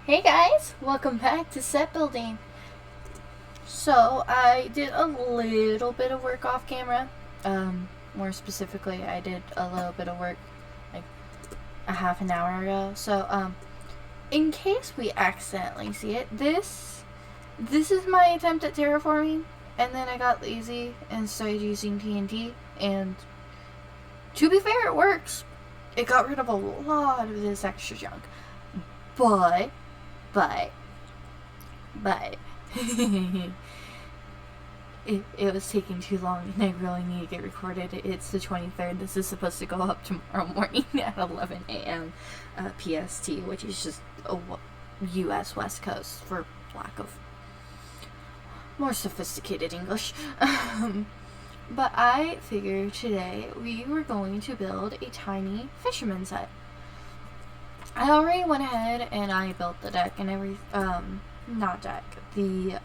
Hey guys, welcome back to set building. So I did a little bit of work off camera. More specifically, I did a little bit of work like a half an hour ago. So in case we accidentally see it, this is my attempt at terraforming, and then I got lazy and started using TNT, and to be fair, it works. It got rid of a lot of this extra junk, but it was taking too long, and I really need to get recorded. It's the 23rd. This is supposed to go up tomorrow morning at 11 a.m. PST, which is just a U.S. West Coast for lack of more sophisticated English. But I figured today we were going to build a tiny fisherman's hut. I already went ahead and I built the deck and the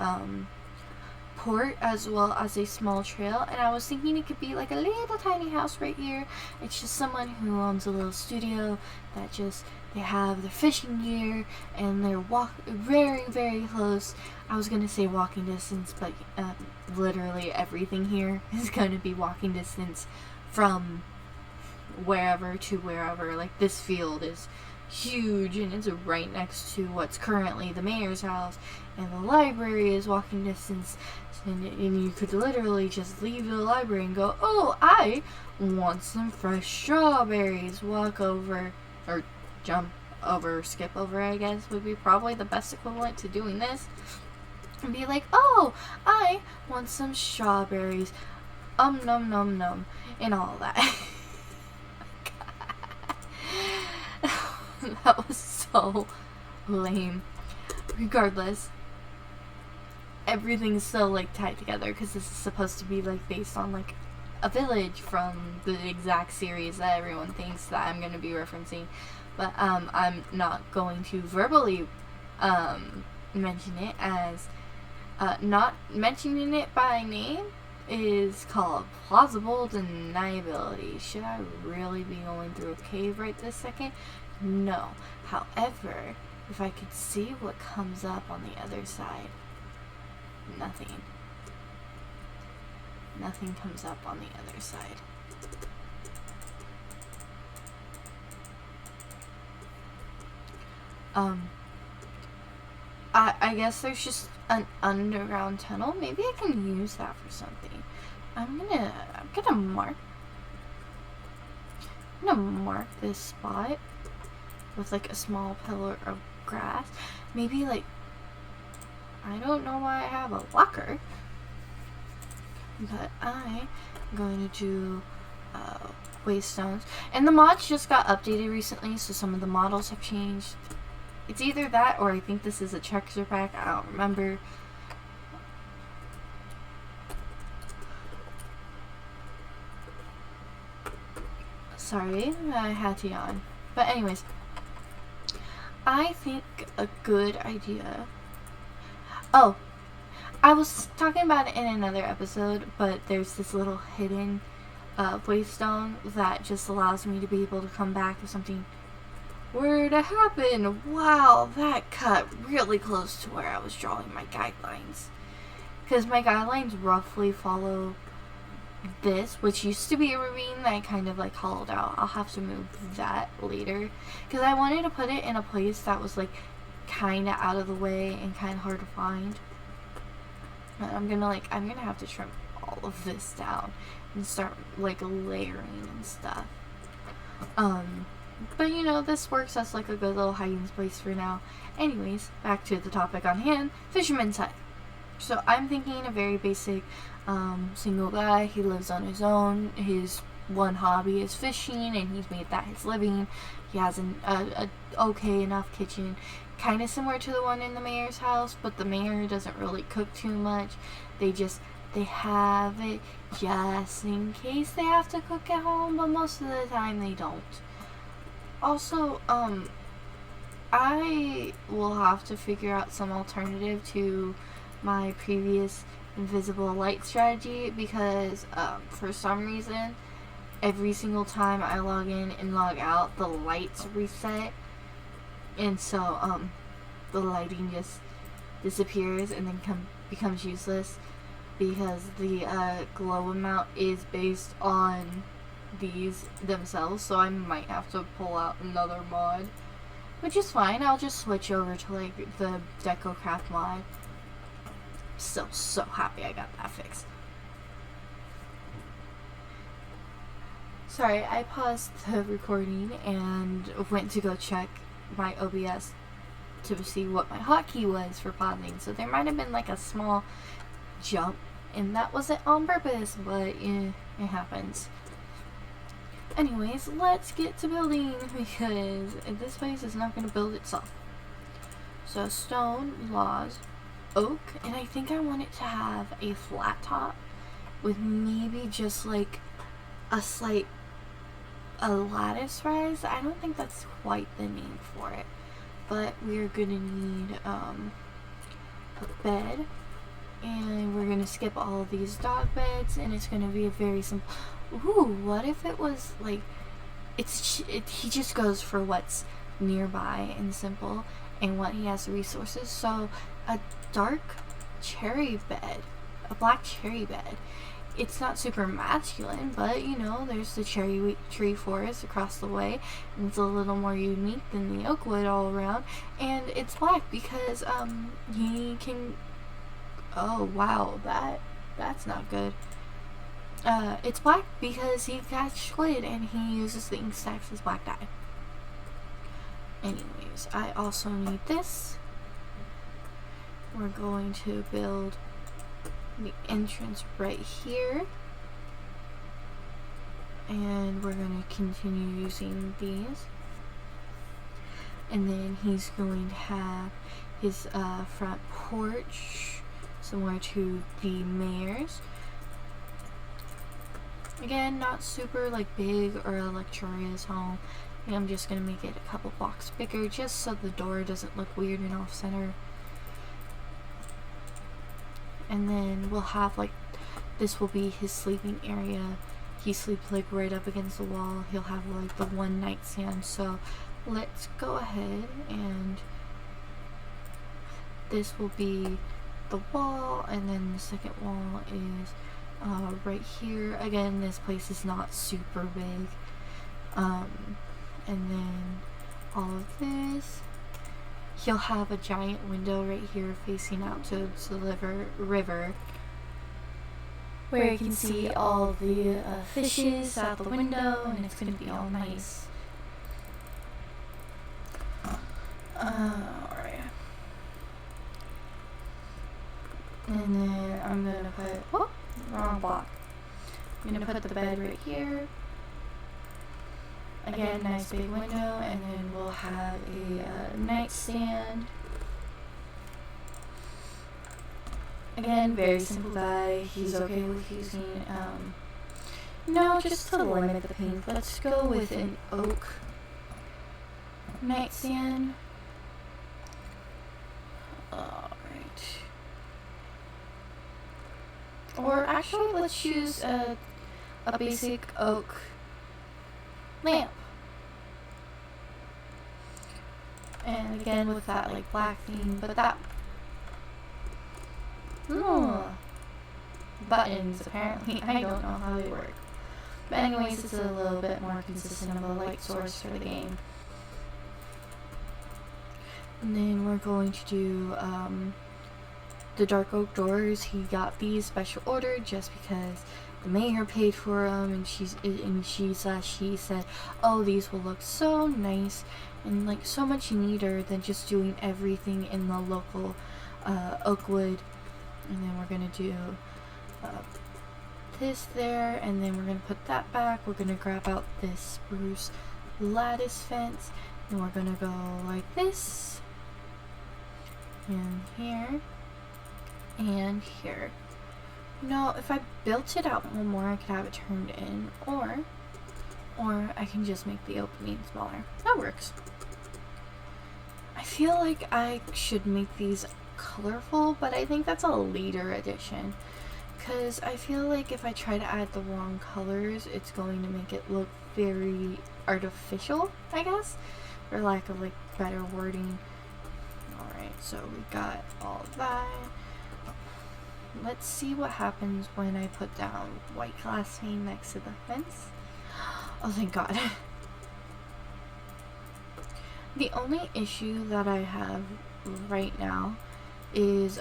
port as well as a small trail, and I was thinking it could be like a little tiny house right here. It's just someone who owns a little studio that they have their fishing gear and they're very, very close. I was gonna say walking distance, but literally everything here is going to be walking distance from wherever to wherever. Like, this field is huge and it's right next to what's currently the mayor's house, and the library is walking distance, and you could literally just leave the library and go, oh, I want some fresh strawberries, walk over, or jump over, skip over, I guess would be probably the best equivalent to doing this, and be like, oh, I want some strawberries, nom nom nom, and all that. That was so lame. Regardless, everything's so like tied together because this is supposed to be like based on like a village from the exact series that everyone thinks that I'm going to be referencing. But I'm not going to verbally mention it, as not mentioning it by name is called plausible deniability. Should I really be going through a cave right this second? No. However, if I could see what comes up on the other side, nothing. Nothing comes up on the other side. I guess there's just an underground tunnel. Maybe I can use that for something. I'm gonna mark this spot with like a small pillar of grass. Maybe like, I don't know why I have a locker, but I'm going to do waste stones. And the mods just got updated recently, so some of the models have changed. It's either that or I think this is a texture pack. I don't remember. Sorry, I had to yawn. But anyways, I think a good idea. Oh, I was talking about it in another episode, but there's this little hidden waste stone that just allows me to be able to come back if something were to happen. Wow, that cut really close to where I was drawing my guidelines. Because my guidelines roughly follow this, which used to be a ravine that I kind of like hollowed out. I'll have to move that later because I wanted to put it in a place that was like kind of out of the way and kind of hard to find. But I'm gonna have to trim all of this down and start like layering and stuff. But you know, this works as like a good little hiding place for now. Anyways, back to the topic on hand, fisherman's hut. So I'm thinking a very basic single guy. He lives on his own. His one hobby is fishing, and he's made that his living. He has a okay enough kitchen, kind of similar to the one in the mayor's house, but the mayor doesn't really cook too much. They have it just in case they have to cook at home, but most of the time they don't. Also, I will have to figure out some alternative to my previous invisible light strategy, because for some reason every single time I log in and log out, the lights reset, and so the lighting just disappears and then becomes useless, because the glow amount is based on these themselves, so I might have to pull out another mod, which is fine. I'll just switch over to like the Decocraft mod. Still so happy I got that fixed. Sorry, I paused the recording and went to go check my OBS to see what my hotkey was for pausing, so there might have been like a small jump, and that wasn't on purpose, but it happens. Anyways, let's get to building, because this place is not going to build itself. So stone, logs, oak, and I think I want it to have a flat top with maybe just like a slight lattice rise. I don't think that's quite the name for it, but we're gonna need a bed, and we're gonna skip all of these dog beds, and it's gonna be a very simple. Ooh, what if it was like he just goes for what's nearby and simple and what he has the resources. So a dark cherry bed, a black cherry bed. It's not super masculine, but you know, there's the cherry tree forest across the way, and it's a little more unique than the oak wood all around. And it's black because he can. Oh wow, that's not good. It's black because he got squid and he uses the ink stacks as black dye. Anyways, I also need this. We're going to build the entrance right here, and we're going to continue using these, and then he's going to have his front porch similar to the mayor's. Again, not super like big or a luxurious home. I'm just going to make it a couple blocks bigger just so the door doesn't look weird and off center. And then we'll have like, this will be his sleeping area. He sleeps like right up against the wall. He'll have like the one nightstand. So let's go ahead, and this will be the wall, and then the second wall is right here. Again, this place is not super big. And then all of this. He'll have a giant window right here facing out to the river, where you can see all the fishes out the window, and it's going to be all nice. Alright. And then I'm going to put, whoop, wrong block. I'm going to put the bed right here. Again, nice big window, and then we'll have a nightstand. Again, very simple guy. He's okay with using, no, just to limit the paint. Let's go with an oak nightstand. Alright. Or actually, let's use a basic oak lamp. And again with that like black theme, but that buttons apparently, I don't know how they work. But anyways, it's a little bit more consistent of a light source for the game. And then we're going to do the dark oak doors. He got these special ordered just because the mayor paid for them, and she said, oh, these will look so nice and like so much neater than just doing everything in the local oak wood. And then we're gonna do this there, and then we're gonna put that back. We're gonna grab out this spruce lattice fence, and we're gonna go like this, and here, and here. No, if I built it out one more, I could have it turned in, or I can just make the opening smaller. That works. I feel like I should make these colorful, but I think that's a later addition, because I feel like if I try to add the wrong colors, it's going to make it look very artificial, I guess, for lack of like better wording. Alright. So we got all that. Let's see what happens when I put down white glass pane next to the fence. Oh, thank God. The only issue that I have right now is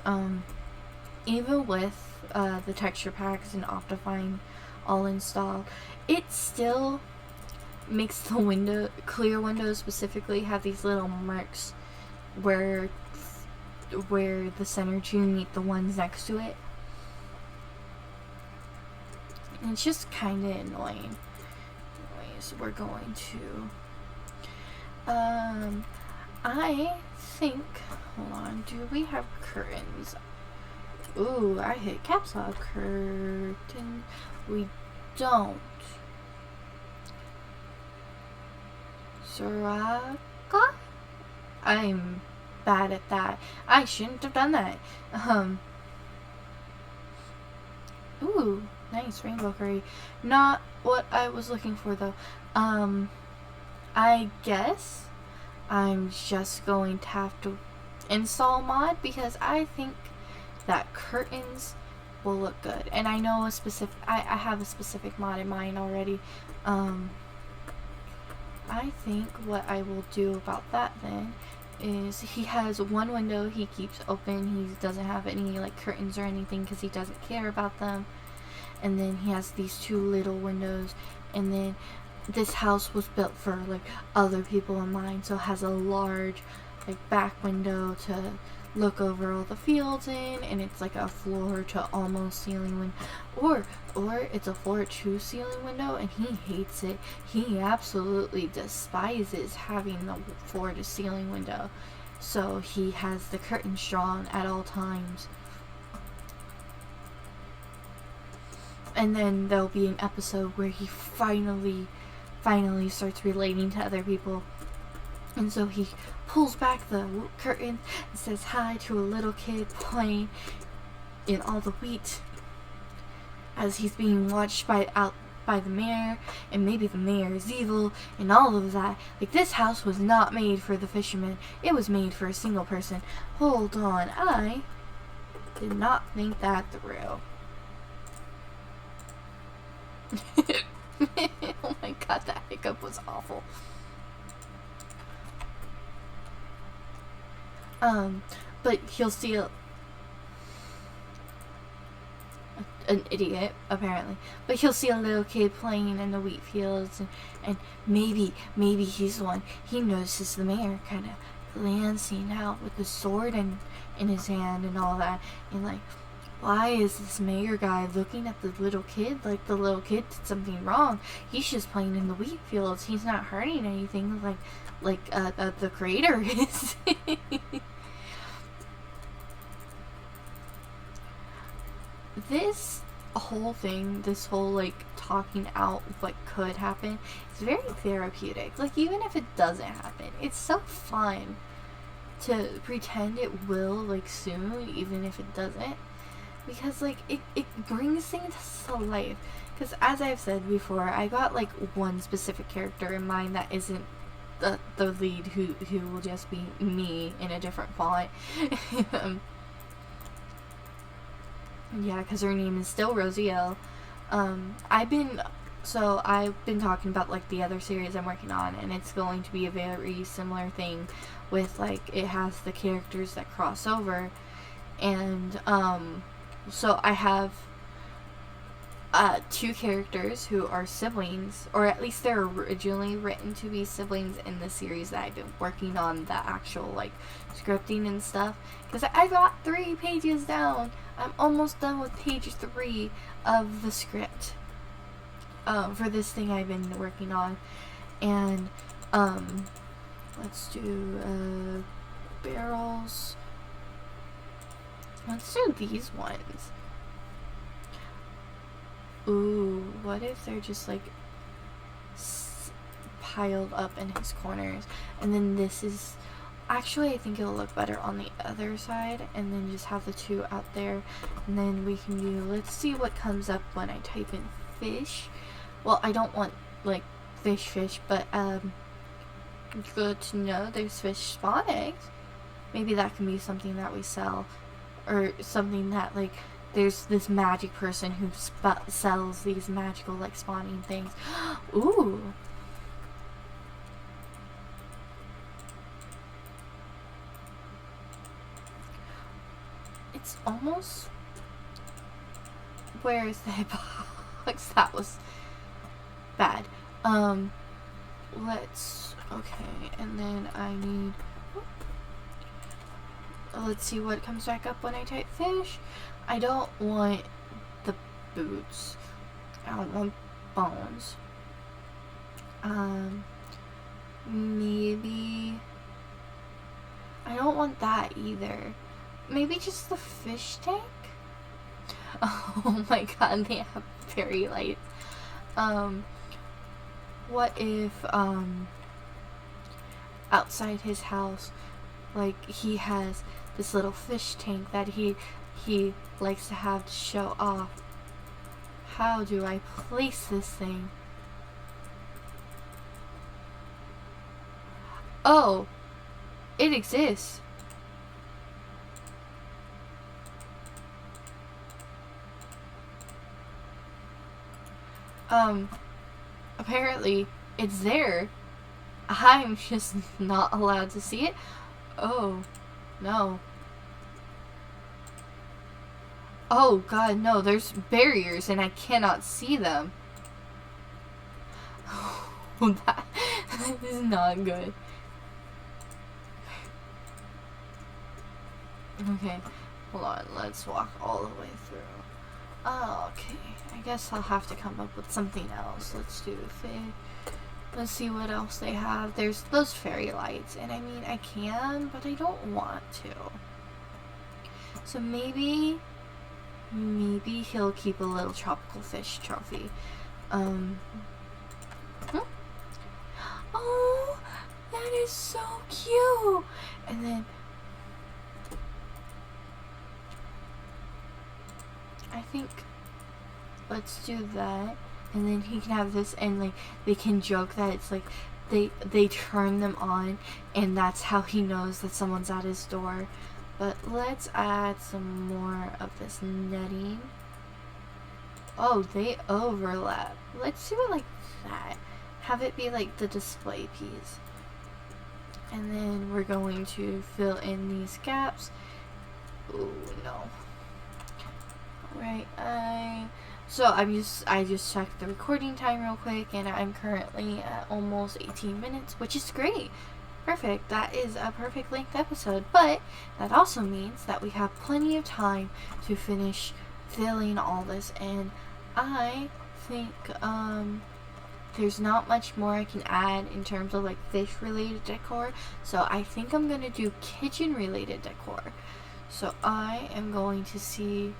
even with the texture packs and Optifine all installed, it still makes the clear windows specifically have these little marks where the center two meet the ones next to it. And it's just kind of annoying. Anyways, we're going to I think, hold on, do we have curtains? Ooh, I hit caps lock. Curtain. We don't. Soraka? I'm bad at that. I shouldn't have done that. Ooh, nice rainbow curry. Not what I was looking for though. I guess I'm just going to have to install a mod because I think that curtains will look good. And I know I have a specific mod in mind already. I think what I will do about that then is he has one window he keeps open. He doesn't have any like curtains or anything because he doesn't care about them. And then he has these two little windows, and then this house was built for like other people in mind, so it has a large like back window to look over all the fields in, and it's like a floor to almost ceiling window, or it's a floor to ceiling window, and he hates it. He absolutely despises having the floor to ceiling window, so he has the curtains drawn at all times. And then there'll be an episode where he finally starts relating to other people. And so he pulls back the curtain and says hi to a little kid playing in all the wheat as he's being watched by the mayor, and maybe the mayor is evil and all of that. Like, this house was not made for the fisherman. It was made for a single person. Hold on, I did not think that through. Oh my God, that hiccup was awful. But he'll see an idiot, apparently. But he'll see a little kid playing in the wheat fields, and maybe he's the one. He notices the mayor kind of glancing out with the sword in his hand and all that, and like, why is this mayor guy looking at the little kid like the little kid did something wrong? He's just playing in the wheat fields. He's not hurting anything like the creator is. This whole thing, this whole like talking out what could happen, is very therapeutic. Like, even if it doesn't happen, it's so fun to pretend it will, like, soon, even if it doesn't. Because, like, it brings things to life. Because, as I've said before, I got, like, one specific character in mind that isn't the lead, who will just be me in a different font. Yeah, because her name is still Rosiel. I've been talking about, like, the other series I'm working on, and it's going to be a very similar thing with, like, it has the characters that cross over. And, so I have two characters who are siblings, or at least they're originally written to be siblings in the series that I've been working on, the actual, like, scripting and stuff. Because I got 3 pages down. I'm almost done with page 3 of the script for this thing I've been working on. And let's do barrels. Let's do these ones. Ooh, what if they're just like piled up in his corners, and then this is actually, I think it'll look better on the other side, and then just have the two out there, and then we can do, let's see what comes up when I type in fish. Well, I don't want like fish, but good to know there's fish spawn eggs. maybe that can be something that we sell, or something that, like, there's this magic person who sells these magical, like, spawning things. Ooh. It's almost... Where is the hitbox? That was bad. Let's... Okay, and then I need... Let's see what comes back up when I type fish. I don't want the boots. I don't want bones. Maybe... I don't want that either. Maybe just the fish tank? Oh my god, they have fairy lights. What if, outside his house, like, he has this little fish tank that he likes to have to show off. How do I place this thing? Oh, it exists. Apparently it's there. I'm just not allowed to see it. Oh, no. Oh god, no, there's barriers and I cannot see them. That is not good. Okay, hold on, let's walk all the way through. Oh, okay, I guess I'll have to come up with something else. Let's do let's see what else they have. There's those fairy lights, and I mean, I can, but I don't want to. So maybe he'll keep a little tropical fish trophy. Oh, that is so cute. And then I think let's do that, and then he can have this, and like they can joke that it's like they turn them on, and that's how he knows that someone's at his door. But let's add some more of this netting. Oh, they overlap. Let's do it like that. Have it be like the display piece. And then we're going to fill in these gaps. Oh no. Alright, I just checked the recording time real quick, and I'm currently at almost 18 minutes, which is great. Perfect. That is a perfect length episode, but that also means that we have plenty of time to finish filling all this, and I think there's not much more I can add in terms of like fish related decor, so I think I'm gonna do kitchen related decor. So I am going to see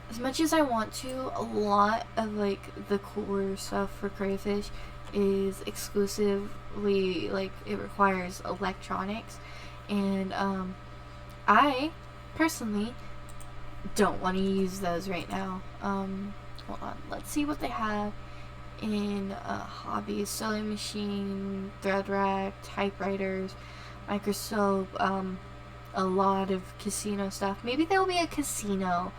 as much as I want to, a lot of like the cooler stuff for Crayfish is exclusively, like, it requires electronics, and I personally don't want to use those right now. Hold on, let's see what they have in hobbies: sewing machine, thread rack, typewriters, microscope, a lot of casino stuff. Maybe there'll be a casino,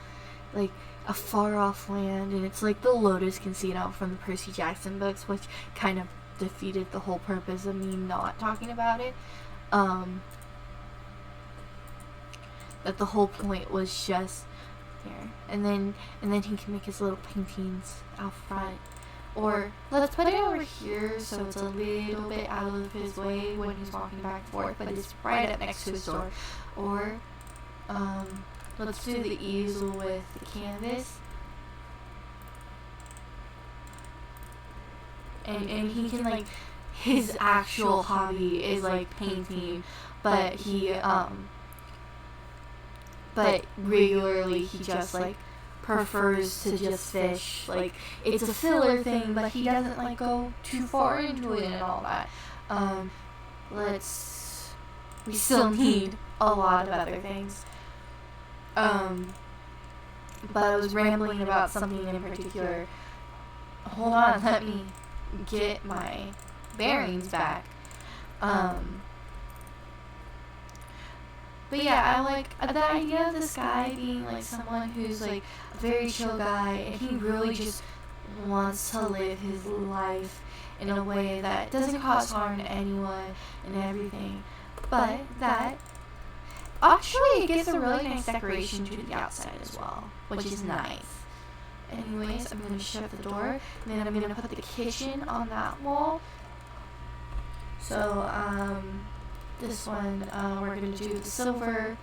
like a far off land, and it's like the Lotus Casino from the Percy Jackson books, which kind of defeated the whole purpose of me not talking about it. That the whole point was just there, and then he can make his little paintings out front. Or let's put it over here so it's a little bit out of his way when he's walking back and forth, but it's right up next to his door. Or let's do the easel with the canvas. And he can, like, his actual hobby is like painting, but but regularly he just like prefers to just fish. Like, it's a filler thing, but he doesn't like go too far into it and all that. We still need a lot of other things. But I was rambling about something in particular. Hold on, let me get my bearings back. But yeah, I like the idea of this guy being like someone who's like a very chill guy, and he really just wants to live his life in a way that doesn't cause harm to anyone and everything. But that actually it gives a really nice decoration to the outside as well, which is nice. Anyways, I'm going to shut the door, and then I'm going to put the kitchen on that wall. So, this one, we're going to do the silver,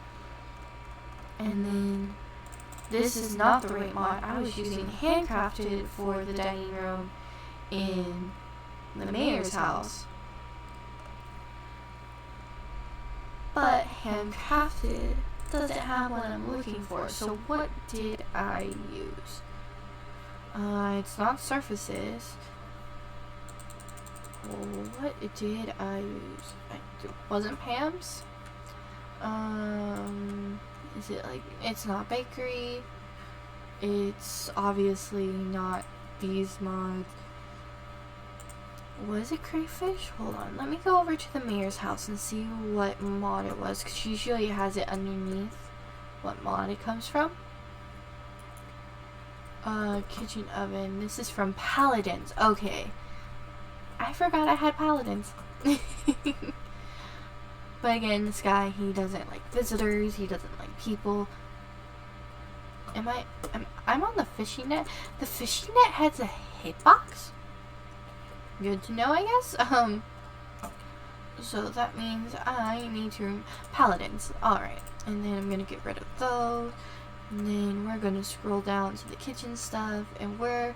and then this is not the right mod. I was using Handcrafted for the dining room in the mayor's house. But Handcrafted doesn't have what I'm looking for, so what did I use? It's not surfaces. What did I use? It wasn't Pam's. Is it like, it's not bakery. It's obviously not these mods. Was it Crayfish? Hold on, let me go over to the mayor's house and see what mod it was, because usually it has it underneath what mod it comes from. Kitchen oven. This is from Paladins. Okay. I forgot I had Paladins. But again, this guy, he doesn't like visitors, he doesn't like people. I'm on the fishing net. The fishing net has a hitbox. Good to know, I guess. So that means I need to Paladins. Alright. And then I'm gonna get rid of those. And then we're gonna scroll down to the kitchen stuff, and we're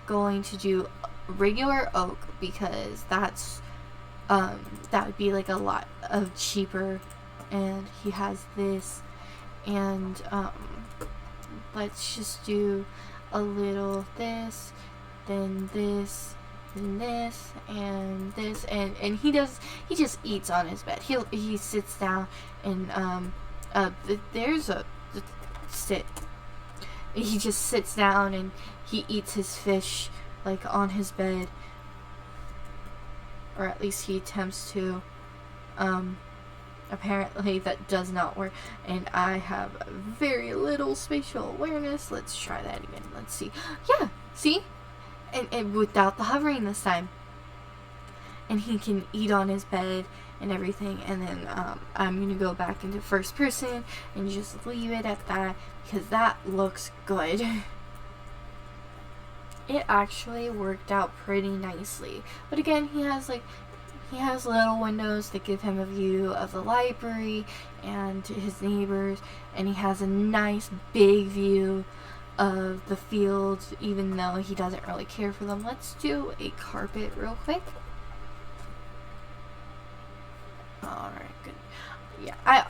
going to do regular oak, because that's that would be like a lot of cheaper. And he has this, and let's just do a little this, then this, and this, and this, and he just eats on his bed. He sits down, and there's a sit. He just sits down and he eats his fish like on his bed, or at least he attempts to. Apparently that does not work, and I have very little spatial awareness. Let's try that again. Let's see. Yeah, see? And without the hovering this time. And he can eat on his bed and everything, and then I'm gonna go back into first person and just leave it at that, because that looks good. It actually worked out pretty nicely. But again, he has little windows that give him a view of the library and his neighbors, and he has a nice big view of the fields, even though he doesn't really care for them. Let's do a carpet real quick. Alright, good. Yeah, I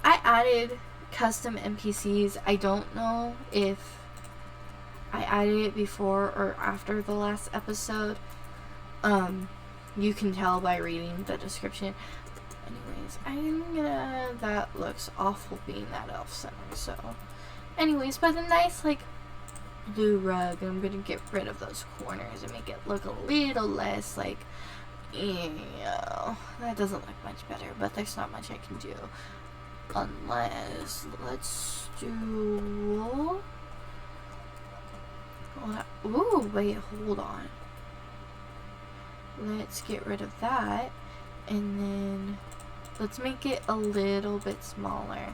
added custom NPCs. I don't know if I added it before or after the last episode. You can tell by reading the description. Anyways, that looks awful being that elf center, so. Anyways, but a nice, like, blue rug. I'm gonna get rid of those corners and make it look a little less, like, that doesn't look much better, but there's not much I can do. Unless, let's do... Ooh, wait, hold on. Let's get rid of that, and then let's make it a little bit smaller.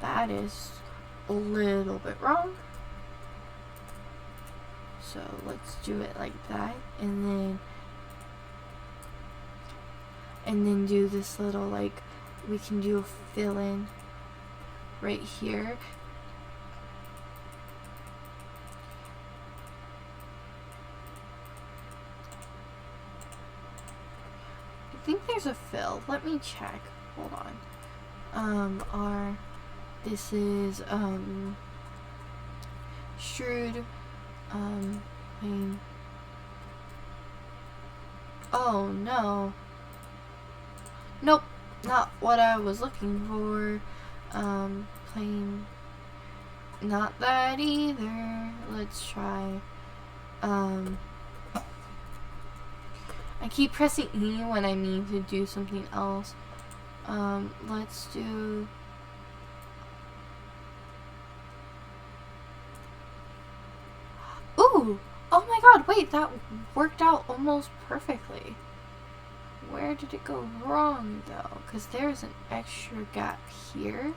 That is a little bit wrong. So let's do it like that, and then do this little, like, we can do a fill-in right here. I think there's a fill. Let me check. Hold on. This is Shrewd. Oh no. Nope, not what I was looking for. Plain. Not that either. Let's try. I keep pressing E when I mean to do something else. Let's do... Ooh! Oh my god, wait, that worked out almost perfectly. Where did it go wrong, though? Because there's an extra gap here.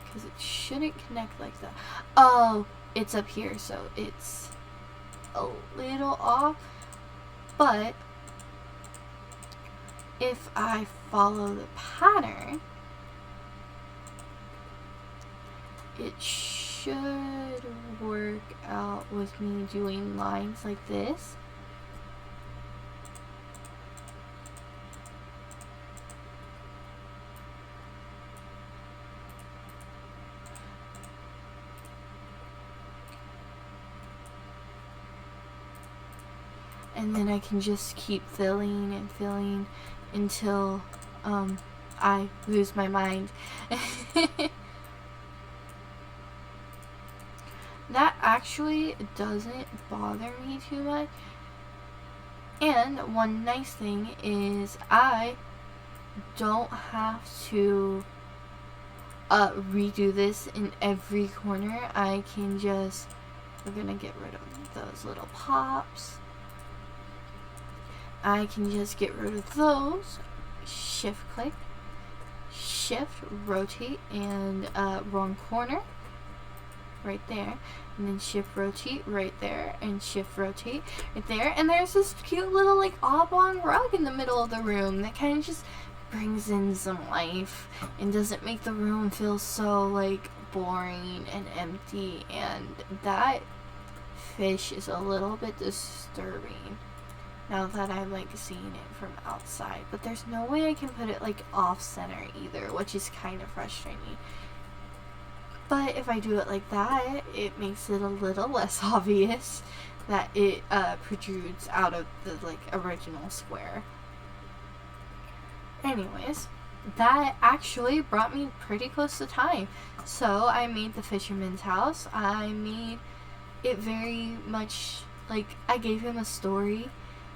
Because it shouldn't connect like that. Oh, it's up here, so it's a little off. But if I follow the pattern, it should work out with me doing lines like this. And then I can just keep filling and filling until I lose my mind. That actually doesn't bother me too much. And one nice thing is I don't have to redo this in every corner. I can just, we're gonna get rid of those little pops. I can just get rid of those. Shift click, shift, rotate, and wrong corner. Right there, and then shift rotate right there, and shift rotate right there, and there's this cute little like oblong rug in the middle of the room that kind of just brings in some life and doesn't make the room feel so like boring and empty. And that fish is a little bit disturbing now that I'm like seeing it from outside, but there's no way I can put it like off center either, which is kind of frustrating. But if I do it like that, it makes it a little less obvious that it protrudes out of the like original square. Anyways, that actually brought me pretty close to time. So I made the fisherman's house. I made it very much like I gave him a story.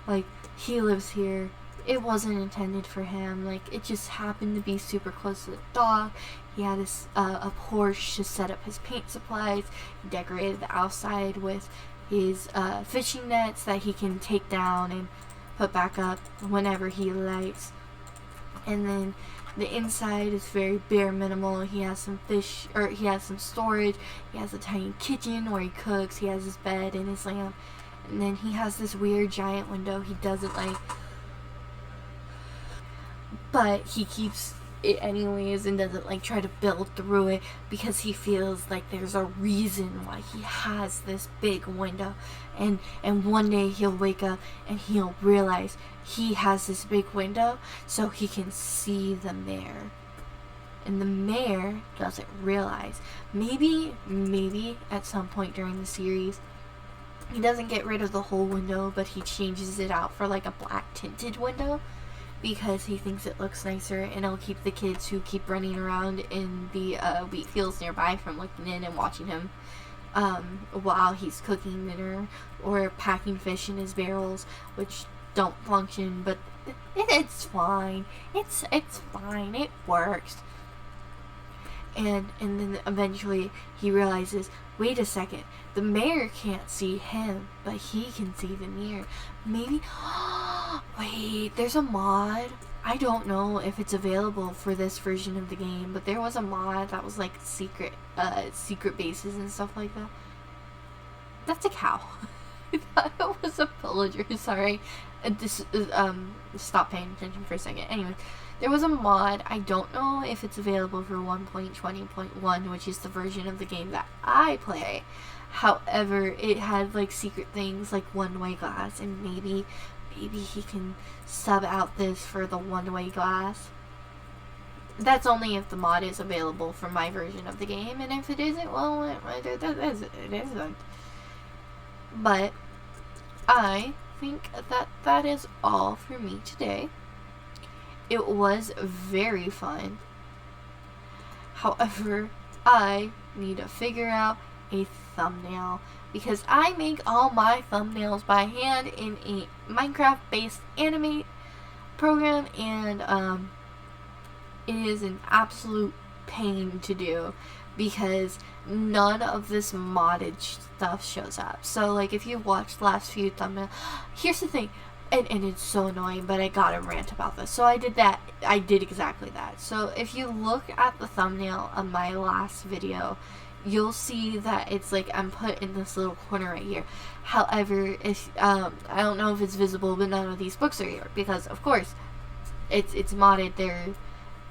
Like, he lives here. It wasn't intended for him. Like, it just happened to be super close to the dock. He had a porch to set up his paint supplies. He decorated the outside with his fishing nets that he can take down and put back up whenever he likes. And then the inside is very bare minimal. He has some fish, or he has some storage. He has a tiny kitchen where he cooks. He has his bed and his lamp. And then he has this weird giant window he doesn't like. But he keeps it anyways and doesn't like try to build through it because he feels like there's a reason why he has this big window. And one day he'll wake up and he'll realize he has this big window so he can see the mayor. And the mayor doesn't realize. Maybe at some point during the series he doesn't get rid of the whole window, but he changes it out for like a black tinted window because he thinks it looks nicer, and it'll keep the kids who keep running around in the wheat fields nearby from looking in and watching him while he's cooking dinner or packing fish in his barrels, which don't function, but it's fine. It's fine. It works. And then eventually he realizes, wait a second, the mayor can't see him, but he can see the mayor. Maybe, wait, there's a mod. I don't know if it's available for this version of the game, but there was a mod that was like secret bases and stuff like that. That's a cow. I thought it was a pillager, sorry. Stop paying attention for a second. Anyway, there was a mod. I don't know if it's available for 1.20.1, which is the version of the game that I play. However, it had like secret things like one-way glass, and maybe he can sub out this for the one-way glass. That's only if the mod is available for my version of the game, and if it isn't, well, it isn't. But I think that is all for me today. It was very fun. However, I need to figure out a thumbnail. because I make all my thumbnails by hand in a Minecraft-based animate program, and it is an absolute pain to do because none of this modded stuff shows up. So like if you watched the last few thumbnails, here's the thing, and it's so annoying, but I gotta rant about this. So I did exactly that. So if you look at the thumbnail of my last video, you'll see that it's like I'm put in this little corner right here. However, if I don't know if it's visible, but none of these books are here because of course it's modded.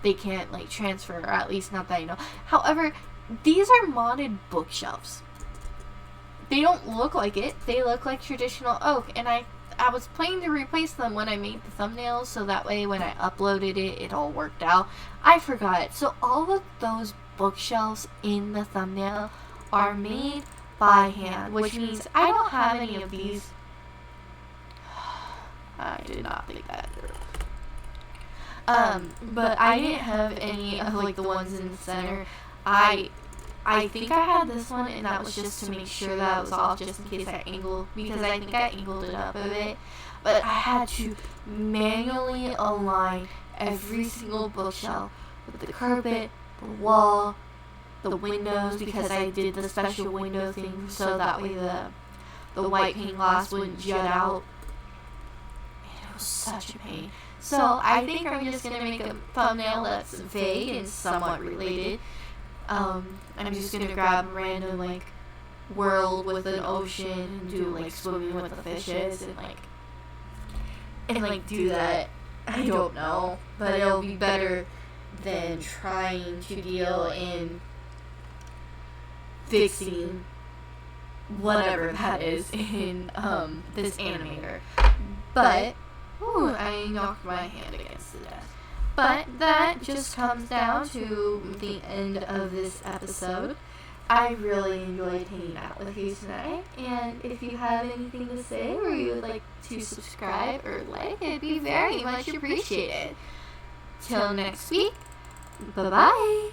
They can't like transfer, or at least not that I know. However, these are modded bookshelves. They don't look like it. They look like traditional oak, and I was planning to replace them when I made the thumbnails, so that way when I uploaded it all worked out. I forgot. So all of those bookshelves in the thumbnail are made by hand, which means I don't have any of these. I did not think that through. But I didn't have any of like the ones in the center. I think I had this one, and that was just to make sure that it was off, just in case I angled, because I think I angled it up a bit. But I had to manually align every single bookshelf with the carpet, the wall, the windows, because I did the special window thing so that way the white pane glass wouldn't jut out. And it was such a pain. So I think I'm just going to make a thumbnail that's vague and somewhat related. I'm just going to grab a random like world with an ocean and do like swimming with the fishes and like do that. I don't know, but it'll be better than trying to deal in fixing whatever that is in this animator. But ooh, I knocked my hand against the desk. But that just comes down to the end of this episode. I really enjoyed hanging out with you tonight, and if you have anything to say or you would like to subscribe or like, it'd be very much appreciated. Till next week, bye-bye!